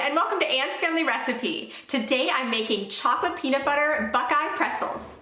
and welcome to Anne's Family Recipe. Today I'm making chocolate peanut butter Buckeye pretzels.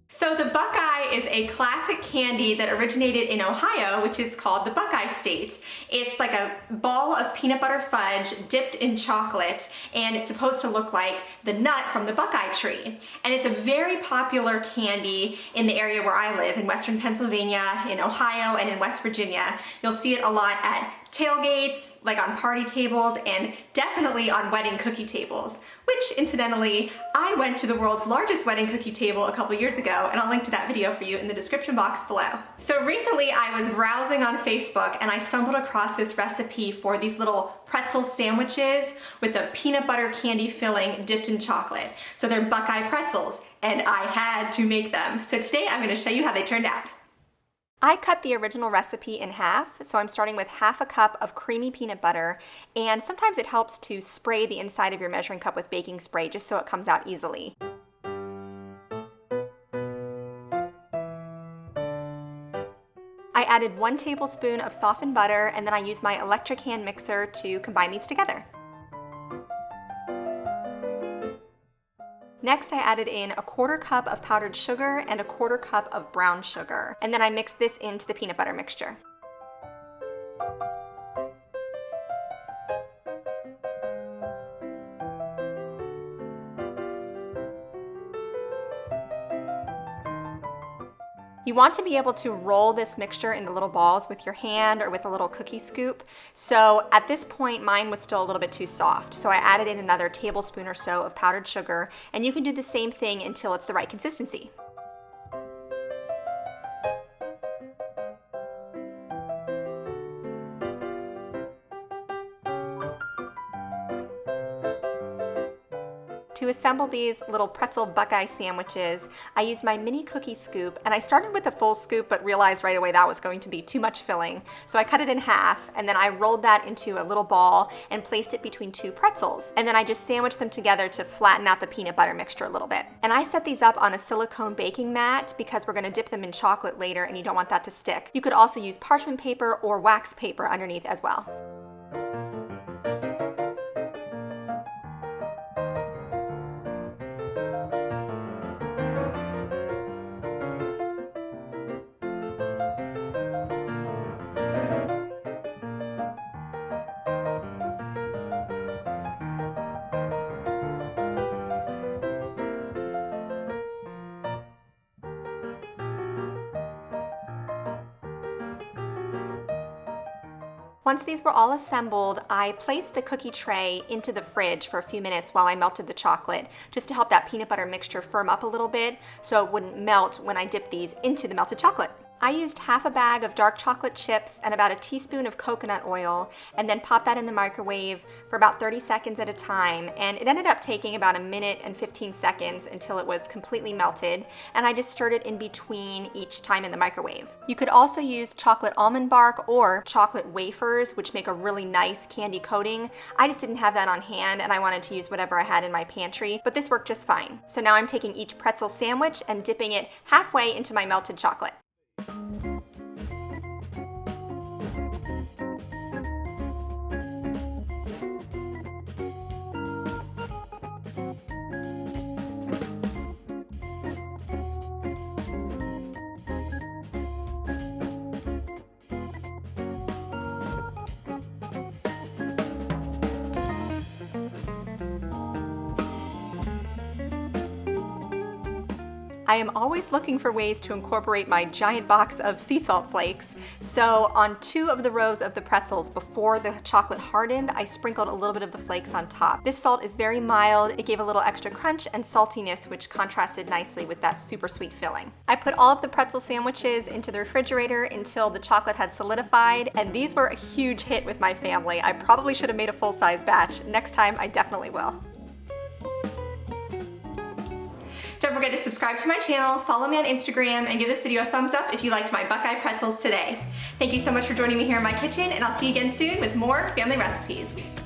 So the Buckeye is a classic candy that originated in Ohio, which is called the Buckeye State. It's like a ball of peanut butter fudge dipped in chocolate, and it's supposed to look like the nut from the Buckeye tree. And it's a very popular candy in the area where I live, in Western Pennsylvania, in Ohio, and in West Virginia. You'll see it a lot at tailgates, like on party tables, and definitely on wedding cookie tables, which incidentally, I went to the world's largest wedding cookie table a couple years ago, and I'll link to that video for you in the description box below. So recently I was browsing on Facebook and I stumbled across this recipe for these little pretzel sandwiches with a peanut butter candy filling dipped in chocolate. So they're Buckeye pretzels, and I had to make them. So today I'm gonna show you how they turned out. I cut the original recipe in half, so I'm starting with half a cup of creamy peanut butter, and sometimes it helps to spray the inside of your measuring cup with baking spray just so it comes out easily. I added 1 tablespoon of softened butter, and then I used my electric hand mixer to combine these together. Next, I added in a 1/4 cup of powdered sugar and a 1/4 cup of brown sugar, and then I mixed this into the peanut butter mixture. You want to be able to roll this mixture into little balls with your hand or with a little cookie scoop. So at this point, mine was still a little bit too soft. So I added in another tablespoon or so of powdered sugar, and you can do the same thing until it's the right consistency. To assemble these little pretzel Buckeye sandwiches, I used my mini cookie scoop, and I started with a full scoop but realized right away that was going to be too much filling. So I cut it in half, and then I rolled that into a little ball and placed it between 2 pretzels. And then I just sandwiched them together to flatten out the peanut butter mixture a little bit. And I set these up on a silicone baking mat because we're going to dip them in chocolate later and you don't want that to stick. You could also use parchment paper or wax paper underneath as well. Once these were all assembled, I placed the cookie tray into the fridge for a few minutes while I melted the chocolate, just to help that peanut butter mixture firm up a little bit so it wouldn't melt when I dipped these into the melted chocolate. I used half a bag of dark chocolate chips and about a teaspoon of coconut oil, and then popped that in the microwave for about 30 seconds at a time, and it ended up taking about 1 minute and 15 seconds until it was completely melted, and I just stirred it in between each time in the microwave. You could also use chocolate almond bark or chocolate wafers, which make a really nice candy coating. I just didn't have that on hand, and I wanted to use whatever I had in my pantry, but this worked just fine. So now I'm taking each pretzel sandwich and dipping it halfway into my melted chocolate. I am always looking for ways to incorporate my giant box of sea salt flakes. So on 2 of the rows of the pretzels, before the chocolate hardened, I sprinkled a little bit of the flakes on top. This salt is very mild. It gave a little extra crunch and saltiness, which contrasted nicely with that super sweet filling. I put all of the pretzel sandwiches into the refrigerator until the chocolate had solidified, and these were a huge hit with my family. I probably should have made a full-size batch. Next time, I definitely will. To don't forget to subscribe to my channel, follow me on Instagram, and give this video a thumbs up if you liked my Buckeye pretzels today. Thank you so much for joining me here in my kitchen, and I'll see you again soon with more family recipes.